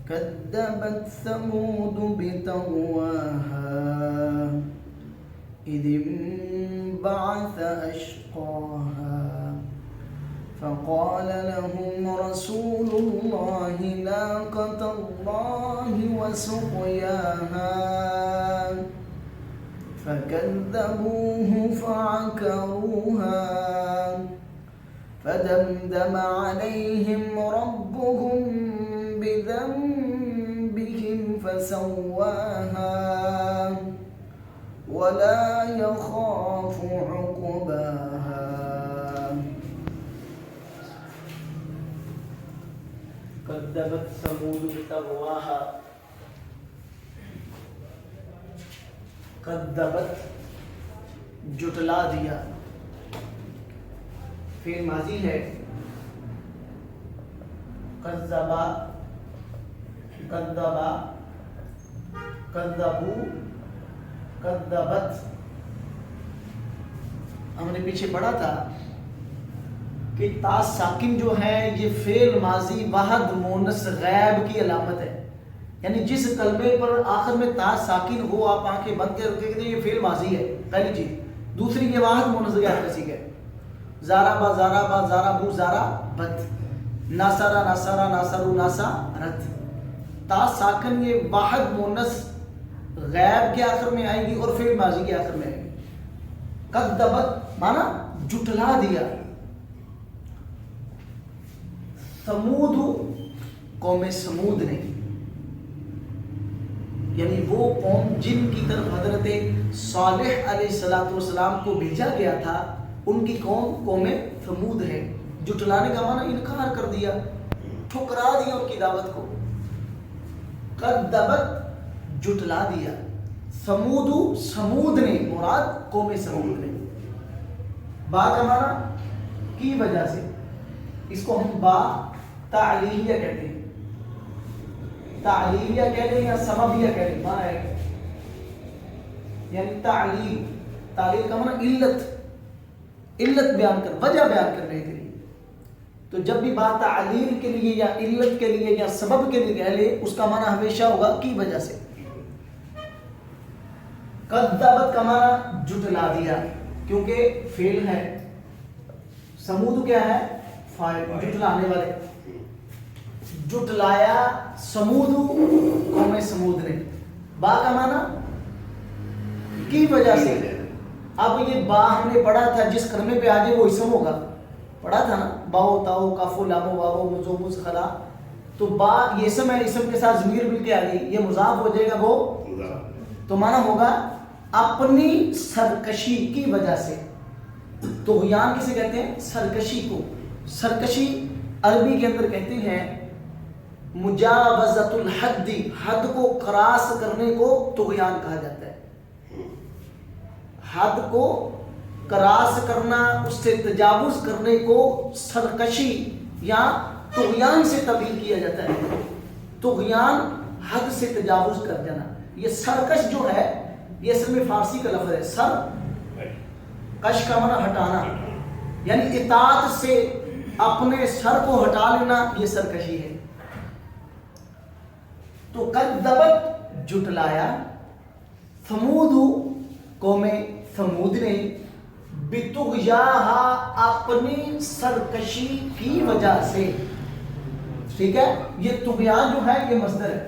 كذبت ثمود بطغواها إذ انبعث أشقاها فقال لهم رسول الله ناقة الله وسقياها فكذبوه فعقروها فدمدم عليهم ربهم بذنبهم فسواها ولا يخاف عقباها. كذبت ثمود بطغواها. کذبت جٹلا دیا، فعل ماضی ہے. کذبا، کذبا، کذبو، کذبت. ہم نے پیچھے پڑھا تھا کہ تا ساکن جو ہے یہ فعل ماضی واحد مونس غیب کی علامت ہے. یعنی جس کلمے پر آخر میں تا ساکن ہو آپ آنکھیں بند کے رکھیں گے یہ فعل ماضی ہے، پہلی چیز. دوسری یہ واحد مونس غیب کا سیغہ ہے. زارا با زارا با زارا بو زارا بت، ناصرا ناصرا ناصرو ناصرت. تا ساکن یہ واحد مونس غیب کے آخر میں آئے گی اور فعل ماضی کے آخر میں آئے گی. کذبت مانا جٹلا دیا. ثمود قوم سمود نے، یعنی وہ قوم جن کی طرف حضرت صالح علیہ السلام کو بھیجا گیا تھا، ان کی قوم ثمود ہے. جٹلانے کا معنی انکار کر دیا، ٹھکرا دیا ان کی دعوت کو. کذبت جٹلا دیا. سمود نے، مراد قوم سمود نے. با کا معنی کی وجہ سے، اس کو ہم با تعلیلیہ کہتے ہیں. تعلیلیہ کہہ لیں یا سببیہ کہہ لیں، معنی ہے یعنی تعلیل. تعلیل کا معنی علت بیان کر، وجہ بیان کرنے کے لیے. تو جب بھی بات تعلیل کے لیے یا علت کے لیے یا سبب کے لیے کہہ لے، اس کا معنی ہمیشہ ہوگا کی وجہ سے. کذبت کا معنی جٹلا دیا، کیونکہ فعل ہے. سمود کیا ہے؟ فاعل، جٹلانے والے. جٹلایا سمود قوم سمود نے. با کا معنی کی وجہ سے. اب یہ با ہم نے پڑھا تھا جس کلمے پہ آجے وہ اسم ہوگا، پڑھا تھا نا، باؤ تاؤ کافو لامو واو مزو مز خلا. تو با یہ اسم ہے، اسم کے ساتھ ضمیر مل کے آ گئی، یہ مضاف ہو جائے گا وہ، تو معنی ہوگا اپنی سرکشی کی وجہ سے. طغیان کسے کہتے ہیں؟ سرکشی کو. سرکشی عربی کے اندر کہتے ہیں مجاوزت الحد، حد کو کراس کرنے کو طغیان کہا جاتا ہے. حد کو کراس کرنا، اس سے تجاوز کرنے کو سرکشی یا طغیان سے تبدیل کیا جاتا ہے. طغیان حد سے تجاوز کر جانا. یہ سرکش جو ہے یہ اصل میں فارسی کا لفظ ہے. سر کش کا معنی ہٹانا، یعنی اطاعت سے اپنے سر کو ہٹا لینا، یہ سرکشی ہے. تو کذبت جٹلایا ثمود قوم ثمود نے بطغیاہا اپنی سرکشی کی وجہ سے. ٹھیک ہے، یہ طغیان جو ہے یہ مصدر ہے.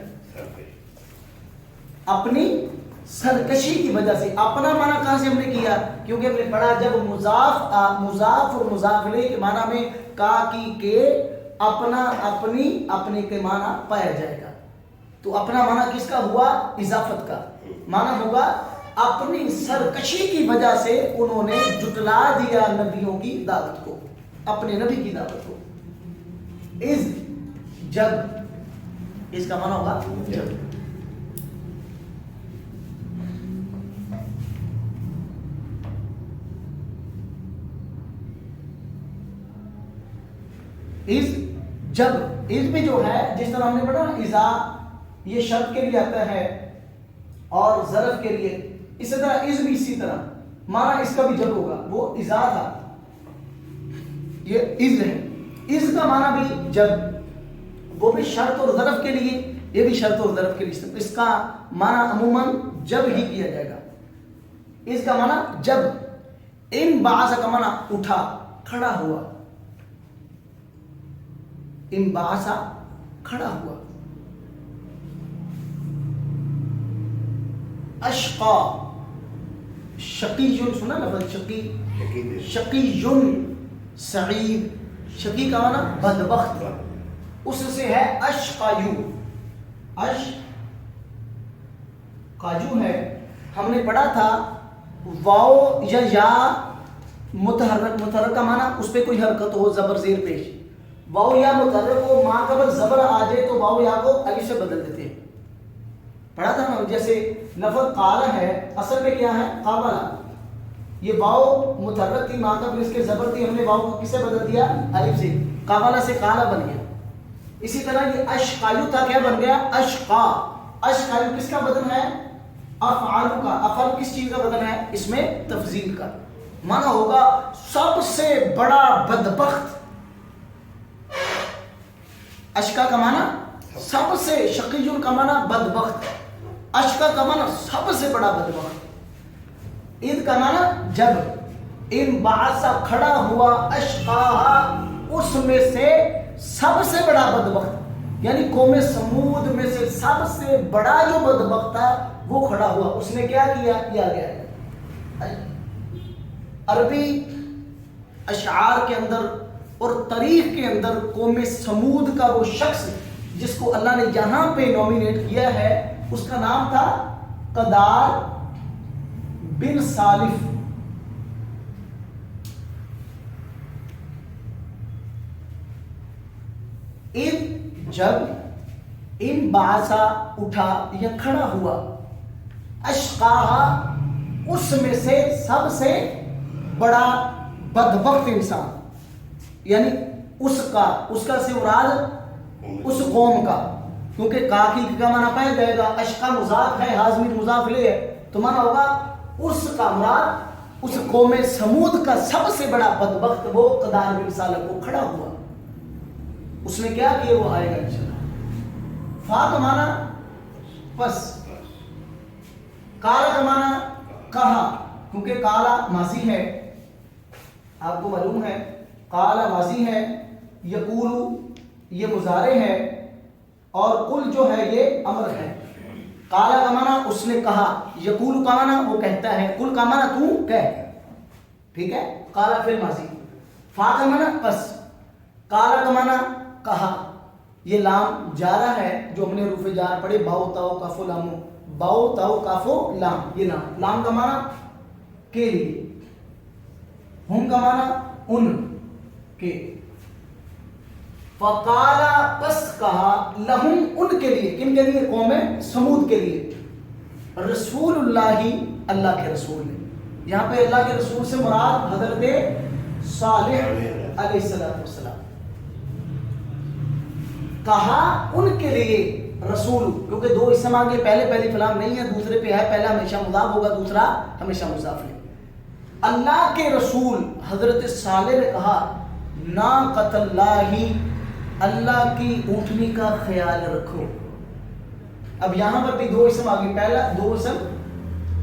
اپنی سرکشی کی وجہ سے. اپنا معنی کہاں سے ہم نے کیا؟ کیونکہ ہم نے پڑھا جب مضاف اور مضاف الیہ کے معنی میں کا کی کے اپنا اپنی اپنے کے معنی پایا جائے گا. تو اپنا معنی کس کا ہوا؟ اضافت کا معنی ہوگا اپنی سرکشی کی وجہ سے انہوں نے جٹلا دیا نبیوں کی دعوت کو، اپنے نبی کی دعوت کو. اس جب، اس کا معنی ہوگا جب. اس جب، اس بھی جو ہے جس طرح ہم نے پڑھا اذا یہ شرط کے لیے آتا ہے اور ظرف کے لیے، اسی طرح اس بھی اسی طرح معنی اس کا بھی جب ہوگا. وہ اذا تھا، یہ از ہے. از کا معنی بھی جب، وہ بھی شرط اور ظرف کے لیے، یہ بھی شرط اور ظرف کے لیے. اس کا معنی عموماً جب ہی کیا جائے گا. اس کا معنی جب. ان بعث کا معنی اٹھا، کھڑا ہوا. ان بعث کھڑا ہوا. اشقا، شقی، سنا لفظ شقی، شقی، سعید. شقی کا معنی بدبخت، اس سے ہے اشقایو. اشقاجو ہے. ہم نے پڑھا تھا واو یا متحرک کا معنی اس پہ کوئی حرکت ہو، زبر زیر پیش. واو یا متحرک ہو، ماں قبل زبر آ جائے تو واو یا کو الف سے بدل دیتے ہیں. پڑھا تھا نا. جیسے لفظ قال ہے، اصل میں کیا ہے؟ قابلہ. یہ واو متحرک تھی، ماں قبل اس کے زبر تھی، ہم نے واو کو کس سے بدل دیا؟ الف سے. قابلہ سے قالہ بن گیا. اسی طرح یہ اشقایو تھا، کیا بن گیا؟ اشقا. اشقایو کس کا بدن ہے؟ افعال کا. افعال کس چیز کا بدن ہے؟ اس میں تفضیل کا. معنی ہوگا سب سے بڑا بدبخت. اشقا کا معنی سب سے، شقیون کا معنی بدبخت، اشقا کا معنی سب سے بڑا بدبخت. عید کا معنی جب. ان بعثا کھڑا ہوا، اشقاہا اس میں سے سب سے بڑا بدبخت، یعنی قوم سمود میں سے سب سے بڑا جو بدبخت تھا وہ کھڑا ہوا. اس نے کیا کیا گیا ہے. عربی اشعار کے اندر اور تاریخ کے اندر قوم سمود کا وہ شخص جس کو اللہ نے یہاں پہ نومینیٹ کیا ہے، اس کا نام تھا قدار بن سالف. جب ان بعثا اٹھا یا کھڑا ہوا، اشقاہا اس میں سے سب سے بڑا بدبخت انسان، یعنی اس کا سے مراد اس قوم کا، کیونکہ کاکی کا معنی پایا جائے گا. اشقا مضاف ہے، ہاضمی مضاف الیہ ہے، تو معنی ہوگا اس کا مراد اس قوم سمود کا سب سے بڑا بدبخت وہ قدار بن سالف. وہ کھڑا ہوا، اس نے کیا کیا؟ وہ آئے گا انشاءاللہ. فا کا معنی پس، کالا کا معنی کہا، کیونکہ کالا ماضی ہے، آپ کو معلوم ہے کالا ماضی ہے. یقولو یہ مضارع ہے، اور قل جو ہے یہ امر ہے. کالا کا معنی اس نے کہا، یقولو کا معنی وہ کہتا ہے، قل کا معنی تو کہہ. ٹھیک ہے. کالا فعل ماضی. فا کا معنی پس، کالا کا معنی کہا. یہ لام جارہ ہے جو ہم نے حروف جار پڑھے، باؤ تاؤ کاف لام، باؤ تاؤ کاف لام. یہ لام کا معنی کے لیے، ہم کا معنی ان کے. فقالا پس کہا، لہم ان کے لیے. کن کے لیے؟ قوم سمود کے لیے. رسول اللہ اللہ کے رسول نے. یہاں پہ اللہ کے رسول سے مراد حضرت صالح علیہ السلام. کہا ان کے لیے رسول، کیونکہ دو اسم آگے، پہلے پہلی فلام نہیں ہے، دوسرے پہ ہے. پہلا ہمیشہ مضاف ہوگا، دوسرا ہمیشہ مضاف ہے. اللہ کے رسول حضرت صالح نے کہا، ناقۃ اللہ اللہ کی اونٹنی کا خیال رکھو. اب یہاں پر بھی دو اسم آگے، پہلا دو اسم،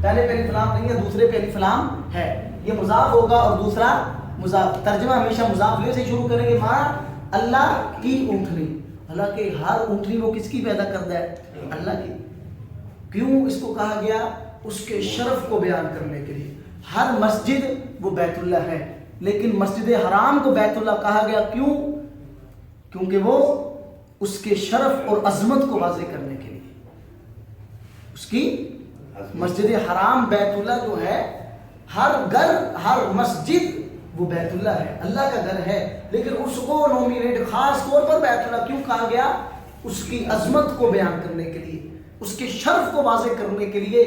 پہلے پہلی فلام نہیں ہے، دوسرے پہلی فلام ہے. یہ مضاف ہوگا اور دوسرا مضاف. ترجمہ ہمیشہ مضاف لے سے شروع کریں گے. ماں اللہ کی اونٹنی، اللہ کے ہر اونٹنی وہ کس کی پیدا کرتا ہے؟ اللہ کی. کیوں اس کو کہا گیا؟ اس کے شرف کو بیان کرنے کے لیے. ہر مسجد وہ بیت اللہ ہے، لیکن مسجد حرام کو بیت اللہ کہا گیا. کیوں؟ کیونکہ وہ اس کے شرف اور عظمت کو واضح کرنے کے لیے. اس کی مسجد حرام بیت اللہ جو ہے، ہر گھر ہر مسجد وہ بیت اللہ ہے، اللہ کا گھر ہے، لیکن اس کو نومینیٹ خاص طور پر بیت اللہ کیوں کہا گیا؟ اس کی عظمت کو بیان کرنے کے لیے، اس کے شرف کو واضح کرنے کے لیے.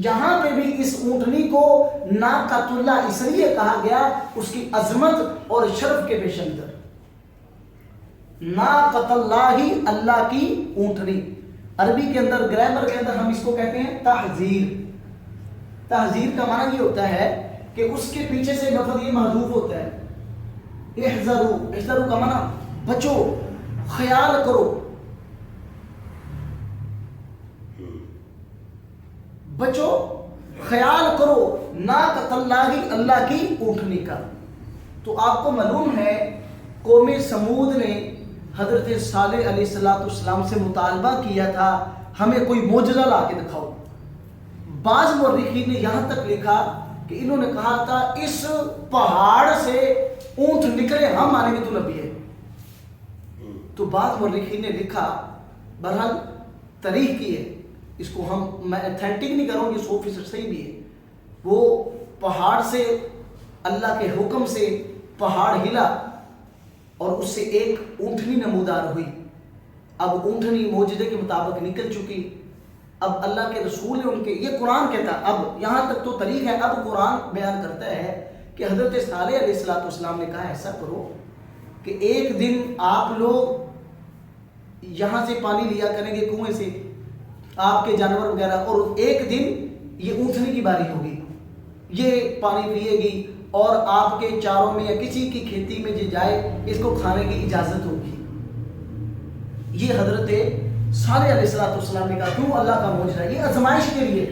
یہاں پہ بھی اس اونٹنی کو ناقۃ اللہ اس لیے کہا گیا، اس کی عظمت اور شرف کے پیش اندر. ناقۃ اللہ اللہ کی اونٹنی. عربی کے اندر گرامر کے اندر ہم اس کو کہتے ہیں تحذیر. تحذیر کا معنی یہ ہوتا ہے کہ اس کے پیچھے سے لفظ یہ محذوف ہوتا ہے. احذروا، احذروا کا معنی بچو، خیال کرو، بچو خیال کرو ناقۃ اللہ، اللہ کی اونٹنی کا۔ تو آپ کو معلوم ہے قوم سمود نے حضرت صالح علیہ السلام سے مطالبہ کیا تھا ہمیں کوئی معجزہ لا کے دکھاؤ۔ بعض مورخین نے یہاں تک لکھا کہ انہوں نے کہا تھا اس پہاڑ سے اونٹ نکلے ہم مانیں گے تو نبی ہے۔ تو بعض مورخین نے لکھا، بہرحال تاریخ کی ہے، اس کو میں اتھینٹک نہیں کروں، یہ 100% صحیح بھی ہے، وہ پہاڑ سے اللہ کے حکم سے پہاڑ ہلا اور اس سے ایک اونٹنی نمودار ہوئی۔ اب اونٹنی معجزے کے مطابق نکل چکی، اب اللہ کے رسول نے ان کے، یہ قرآن کہتا، اب یہاں تک تو تاریخ ہے، اب قرآن بیان کرتا ہے کہ حضرت صالح علیہ السلام نے کہا ایسا کرو کہ ایک دن آپ لوگ یہاں سے پانی لیا کریں گے کنویں سے، آپ کے جانور وغیرہ، اور ایک دن یہ اونٹنی کی باری ہوگی، یہ پانی پیے گی اور آپ کے چاروں میں یا کسی کی کھیتی میں جو جائے اس کو کھانے کی اجازت ہوگی۔ یہ حضرت صالح علیہ السلام نے کہا کیوں؟ اللہ کا معجزہ، یہ آزمائش کے لیے،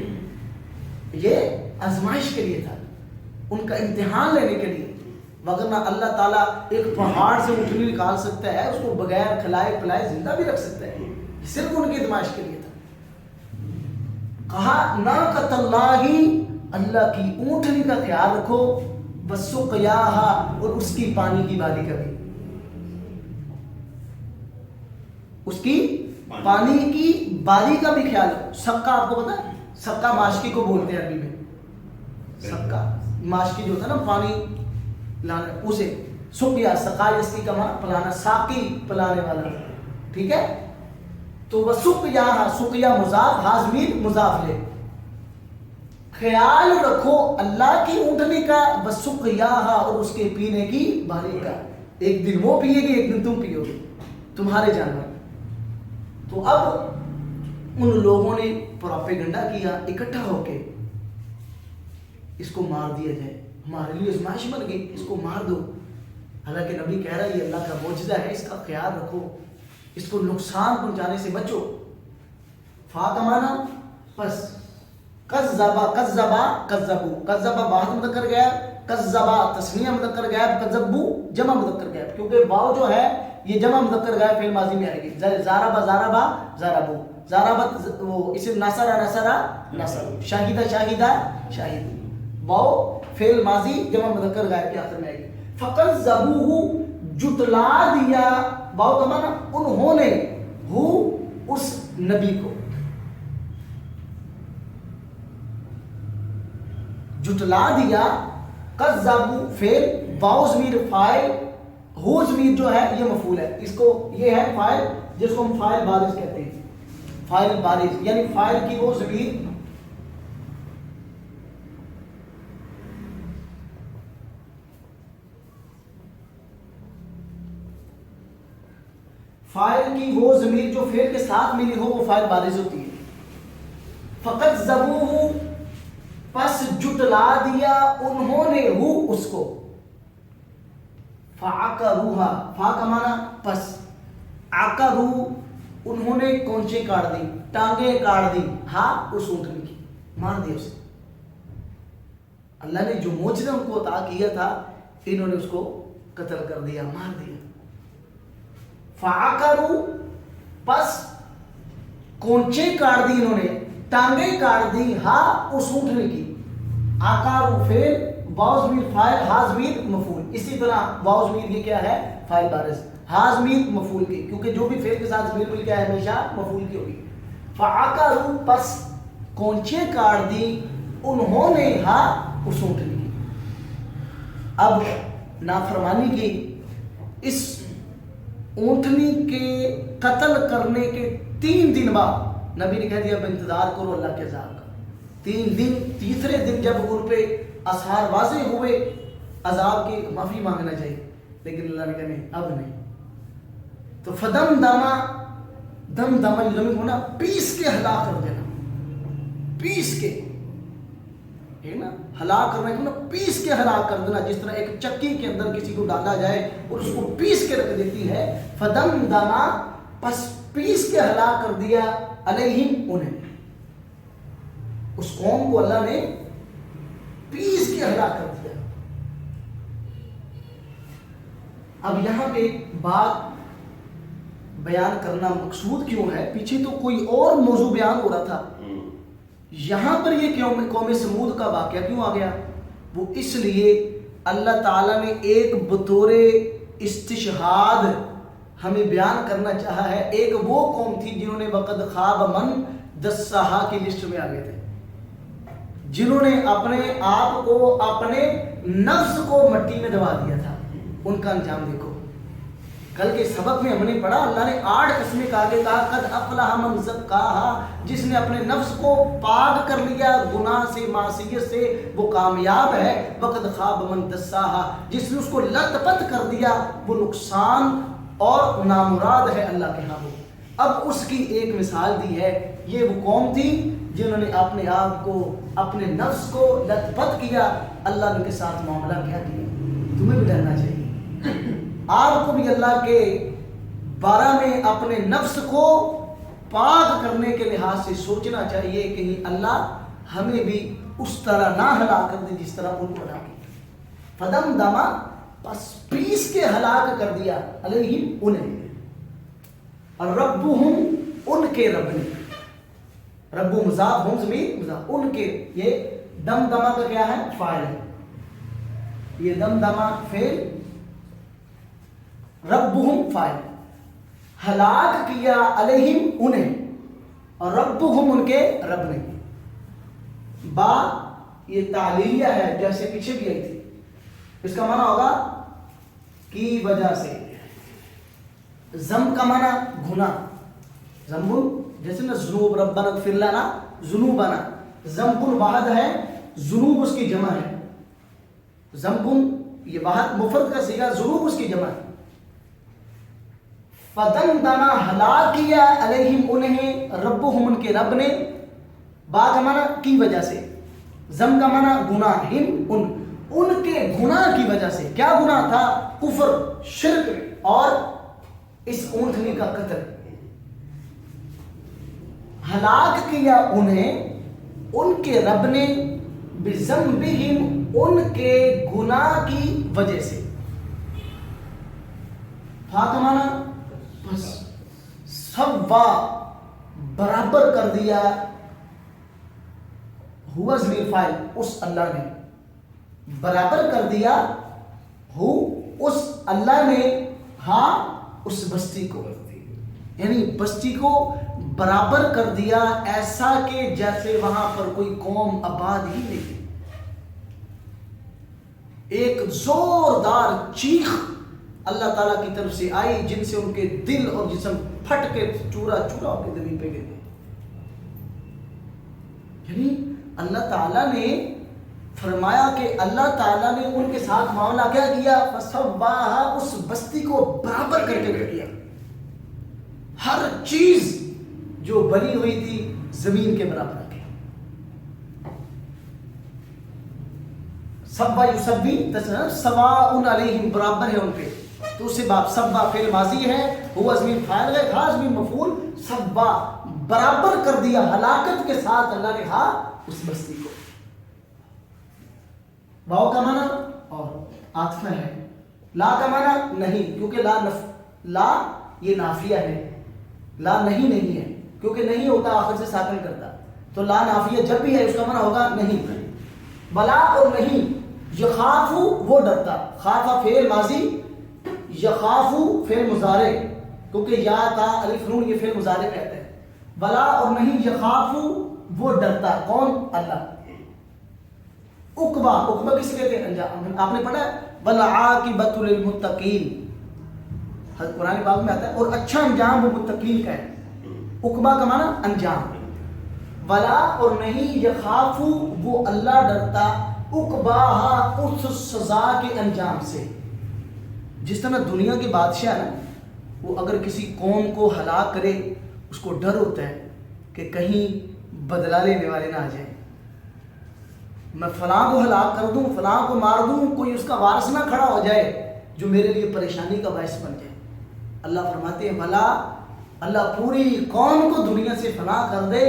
یہ آزمائش کے لیے تھا، ان کا امتحان لینے کے لیے، وگرنہ اللہ تعالیٰ ایک پہاڑ سے اونٹنی نکال سکتا ہے، اس کو بغیر کھلائے پلائے زندہ بھی رکھ سکتا ہے، صرف ان کی آزمائش کے لیے تھا۔ کہا ناقۃ اللہ، اللہ کی اونٹنی کا خیال رکھو، وسقیاہا، اور اس کی پانی کی باری کا بھی، اس کی پانی کی باری کا بھی خیال رکھو۔ سقا آپ کو پتا ہے، سقا ماشکی کو بولتے ہیں عربی میں، سقا ماشکی جو ہوتا ہے نا پانی لانا، اسے سقیا، سقا یسقی کا معنی پلانا، ساقی پلانے والا، ٹھیک ہے؟ تو وسقیاہا، سقیا مضاف، ہاضمیر مضاف لے، خیال رکھو اللہ کی اونٹنی کا، وسقیاہا، اور اس کے پینے کی باری کا، ایک دن وہ پیے گی ایک دن تم پیو گے، تمہارے جانور۔ تو اب ان لوگوں نے پروپیگنڈا کیا اکٹھا ہو کے، اس کو مار دیا جائے، ہمارے لیے آزمائش بن گئی، اس کو مار دو۔ حالانکہ نبی کہہ رہا ہے یہ اللہ کا معجزہ ہے، اس کا خیال رکھو، اس کو نقصان پہنچانے سے بچو۔ فا کا معنی پس، کذبا کذبا کذبو، کذبا واحد مذکر گیا، کذبا تسنیہ مذکر گیا، کذبو جمع مذکر گیا، کیونکہ واو جو ہے یہ جمع مذکر گیا فعل ماضی میں آئے گی، زاربا زاربا زاربو، زاربت وہ اسم نصرہ نصرہ نصر، شاہدہ شاہدہ شاہد، واو فعل ماضی جمع مذکر غائب کے آخر میں آئے گی۔ فَقَذَّبُوهُ، جٹلا دیا، واو کا معنی انہوں نے، ہو اس نبی کو، جٹلا دیا، قذبوا فعل، واو ضمیر فاعل، ہو ضمیر جو ہے یہ مفعول ہے، اس کو یہ ہے فاعل جس کو ہم فاعل بارز کہتے ہیں، فاعل بارز یعنی فاعل کی وہ ضمیر، فاعل کی وہ ضمیر جو فعل کے ساتھ ملی ہو وہ فاعل بارز ہوتی ہے۔ فَقَذَّبُوهُ، پس جٹلا دیا انہوں نے، ہو اس کو، فَعَقَرُوهَا، فا کا معنی پس، عَقَرُوا انہوں نے کونچے کاٹ دی، ٹانگیں کاٹ دی، ہاں اس اونٹنی کی، مار دیا اسے۔ اللہ نے جو معجزہ ان کو عطا کیا تھا انہوں نے اس کو قتل کر دیا، مار دیا۔ فَعَقَرُوا، پس کونچے کاٹ دی انہوں نے، ٹانگیں کاٹ دی، ہاں اس اونٹنی کی، عَقَرُوا فعل، واو ضمیر فاعل، ہا ضمیر مفعول، اسی طرح واو ضمیر یہ کیا ہے فاعل بارز، ہا ضمیر مفعول کی، کیونکہ جو بھی فعل کے ساتھ ضمیر مل گیا ہے ہمیشہ مفعول کی ہوگی۔ فَعَقَرُوا، پس کونچے کاٹ دی انہوں نے، ہاں اس اونٹنی کی۔ اب نافرمانی کی، اس اونٹنی کے قتل کرنے کے 3 دن بعد نبی نے کہہ دیا اب انتظار کرو اللہ کے عذاب کا۔ 3 دن، تیسرے دن جب ان پہ آثار واضح ہوئے عذاب کی، معافی مانگنا چاہیے، لیکن اللہ نے کہا نہیں، اب نہیں۔ تو فدم دما، دم دما ہونا، پیس کے ہلاک کر دینا، پیس کے ٹھیک نا, ہلاک کرنا کہ نا پیس کے ہلاک کر دینا, جس طرح ایک چکی کے اندر کسی کو ڈالا جائے اور اس کو پیس کے رکھ دیتی ہے. فدمدما پس پیس کے ہلاک کر دیا علیہم انہیں, اس قوم کو اللہ نے پیس کے ہلاک کر دیا. اب یہاں پہ ایک بات بیان کرنا مقصود کیوں ہے, پیچھے تو کوئی اور موضوع بیان ہو رہا تھا, یہاں پر یہ قوم سمود کا واقعہ کیوں آ گیا؟ وہ اس لیے اللہ تعالیٰ نے ایک بطور استشہاد ہمیں بیان کرنا چاہا ہے. ایک وہ قوم تھی جنہوں نے وقد خواب من دسہا کی لسٹ میں آ گئے تھے, جنہوں نے اپنے آپ کو, اپنے نفس کو مٹی میں دبا دیا تھا. ان کا انجام دیکھو. کل کے سبق میں ہم نے پڑھا اللہ نے 8 قسمیں کہا قد افلح من زکاہا, جس نے اپنے نفس کو پاک کر لیا گناہ سے, معصیت سے, وہ کامیاب ہے. وقد خواب من دساہا, جس نے اس کو لت پت کر دیا وہ نقصان اور نامراد ہے اللہ کے ہاں. اب اس کی ایک مثال دی ہے. یہ وہ قوم تھی جنہوں نے اپنے آپ کو, اپنے نفس کو لت پت کیا. اللہ نے ان کے ساتھ معاملہ کیا کیا. تمہیں بھی ڈرنا چاہیے, آپ کو بھی اللہ کے بارے میں اپنے نفس کو پاک کرنے کے لحاظ سے سوچنا چاہیے کہ اللہ ہمیں بھی اس طرح نہ ہلاک کر دے جس طرح ان کو ہلاک کیا. فدمدما پس پیس کے ہلاک کر دیا علیہم انہیں, اور ربہم ان کے رب نے, رب مضاف ہم زمین مضاف ان کے, یہ دمدما کا کیا ہے؟ فاعل ہے. یہ دمدما فعل, ربہم فاعل. ہلاک کیا علیہم انہیں, اور ربہم ان کے رب نے. با یہ تعلیلیہ ہے جیسے پیچھے بھی آئی تھی, اس کا معنی ہوگا کی وجہ سے. ذنب کا معنی گناہ, ذنب جیسے نا ذنوب, ربنا اغفر لنا ذنوبنا. ذنب واحد ہے, ذنوب اس کی جمع ہے. ذنب یہ واحد مفرد کا صیغہ, ذنوب اس کی جمع ہے. فدمدما ہلاک کیا علیہم انہیں, ربہم ان کے رب نے. با کا معنی کی وجہ سے, ذم کا معنی گناہ, ہم ان کے گناہ کی وجہ سے. کیا گناہ تھا؟ کفر, شرک اور اس اونٹنی کا قتل. ہلاک کیا انہیں ان کے رب نے, بذنبہم ان کے گناہ کی وجہ سے. فاطمہ بس سوا برابر کر دیا, ہوا ضمیر فاعل, اس اللہ نے برابر کر دیا, ہو اس اللہ نے, ہاں اس بستی کو, یعنی بستی کو برابر کر دیا ایسا کہ جیسے وہاں پر کوئی قوم آباد ہی نہیں. ایک زوردار چیخ اللہ تعالیٰ کی طرف سے آئی جن سے ان کے دل اور جسم پھٹ کے چورا چورا ہو کے زمین پہ گر گئے. یعنی اللہ تعالیٰ نے فرمایا کہ اللہ تعالیٰ نے ان کے ساتھ معاملہ کیا کیا؟ فسواہا, اس بستی کو برابر کر کے رکھ دیا. ہر چیز جو بنی ہوئی تھی زمین کے برابر رکھے. سبا یسبی سواء علیہم, برابر ہے ان پہ. تو اس سے باب سبا فعل ماضی ہے, ہوا ضمیر فاعل ہے, ہا ضمیر مفعول. سبا برابر کر دیا ہلاکت کے ساتھ اللہ نے ہا اس بستی کو. واو کا معنی اور عاطفہ ہے, لا کا معنی نہیں, کیونکہ لا یہ نافیہ ہے. لا نہیں ہے کیونکہ نہیں ہوتا آخر سے ساکن کرتا, تو لا نافیہ جب بھی ہے اس کا معنی ہوگا نہیں. بلا اور نہیں, یخافو وہ ڈرتا, خافا فعل ماضی, یخافو فعل مضارع, کیونکہ یا تا الف نون یہ فعل مضارع کہتے ہیں. بلا اور نہیں, یخافو وہ ڈرتا, کون؟ اللہ. عقبہ, عقبہ کس کہتے ہیں؟ انجام. آپ نے پڑھا ہے والعاقبۃ للمتقین, قرآن پاک میں آتا ہے, اور اچھا انجام وہ متقین کا ہے. عقبہ کا معنی انجام. ولا اور نہیں, یخافو وہ اللہ ڈرتا, عقباہا اس سزا کے انجام سے. جس طرح دنیا کے بادشاہ نا, وہ اگر کسی قوم کو ہلاک کرے اس کو ڈر ہوتا ہے کہ کہیں بدلہ لینے والے نہ آ جائیں. میں فلاں کو ہلاک کر دوں، فلاں کو مار دوں، کوئی اس کا وارث نہ کھڑا ہو جائے جو میرے لیے پریشانی کا باعث بن جائے۔ اللہ فرماتے ہیں بھلا اللہ پوری قوم کو دنیا سے فنا کر دے،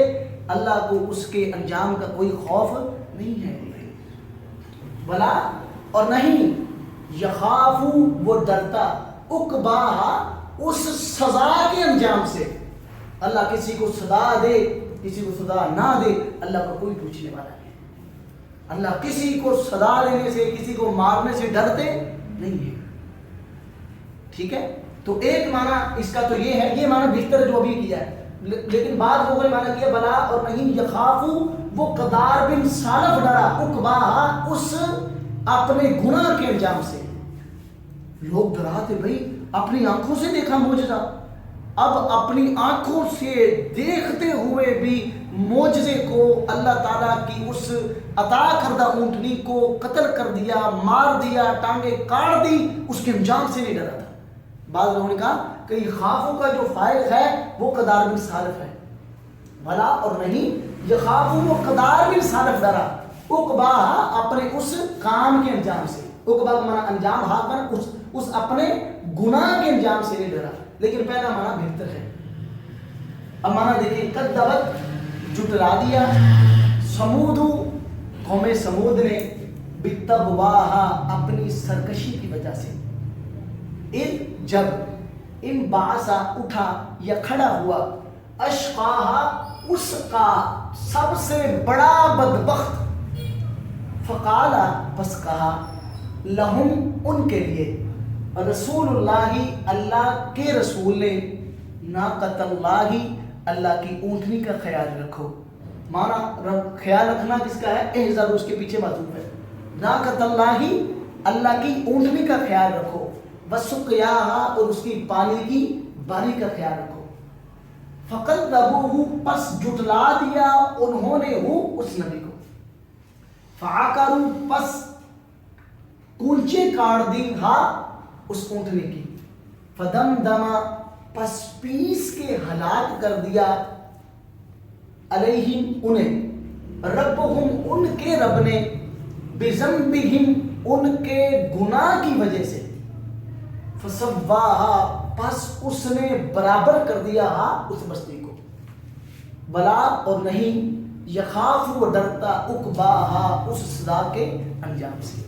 اللہ کو اس کے انجام کا کوئی خوف نہیں ہے۔ بھلا اور نہیں، یخاف وہ ڈرتا، عقباہا اس سزا کے انجام سے۔ اللہ کسی کو سزا دے کسی کو سزا نہ دے، اللہ کا کوئی پوچھنے والا نہیں۔ اللہ کسی کو سزا دینے سے کسی کو مارنے سے ڈرتے نہیں ہے، ٹھیک ہے۔ تو ایک معنی اس کا تو یہ ہے، یہ معنی بہتر جو ابھی کیا ہے، لیکن بعد لوگوں نے معنی کیا بلا اور نہیں، یخافو وہ قدار بن سالف ڈرا، عقباہا اس اپنے گناہ کے انجام سے۔ لوگ ڈرا تھے بھائی، اپنی آنکھوں سے دیکھا معجزہ، اب اپنی آنکھوں سے دیکھتے ہوئے بھی معجزے کو، اللہ تعالیٰ کی اس عطا کردہ اونٹنی کو قتل کر دیا، مار دیا، ٹانگیں کاٹ دی، اس کے انجام سے نہیں ڈرا تھا۔ بعض لوگوں نے کہا کہ یخافو کا جو فائل ہے وہ قدار بن سالف ہے، بھلا اور نہیں، یخافو وہ قدار بن سالف ڈرا، عقباہا اپنے اس کام کے انجام سے۔ عقبہ کا معنی انجام، ہاتھ بن اس اپنے گناہ کے انجام سے نہیں ڈرا، لیکن پہلا معنی بہتر ہے۔ اب معنی دیکھیں، کذبت جھٹلا دیا، سمود قوم سمود نے، بتغواہا اپنی سرکشی کی وجہ سے، جب انبعث اٹھا یا کھڑا ہوا، اشقاہا اس کا سب سے بڑا بدبخت، فقالا پس کہا، لہم ان کے لیے، رسول اللہ اللہ کے رسول نے، ناقۃ اللہ اللہ کی اونٹنی کا خیال رکھو۔ مانا خیال رکھنا کس کا ہے؟ احذر اس کے پیچھے معطوف ہے، ناقۃ اللہ اللہ کی اونٹنی کا خیال رکھو، وسقیاہا اور اس کی پانی کی باری کا خیال رکھو۔ فکذبوہ پس جھٹلا دیا انہوں نے اس نبی کو، فعقروا پس کونچے کاٹ دی اس اونٹنے کی، فدمدم پس پیس کے ہلاک کر دیا، علیہم انہیں، ربہم ان کے رب نے، بذنبہم ان کے گناہ کی وجہ سے، فسواہا پس اس نے برابر کر دیا اس بستی کو، بلا اور نہیں، یخاف وہ ڈرتا، عقباہا اس سزا کے انجام سے۔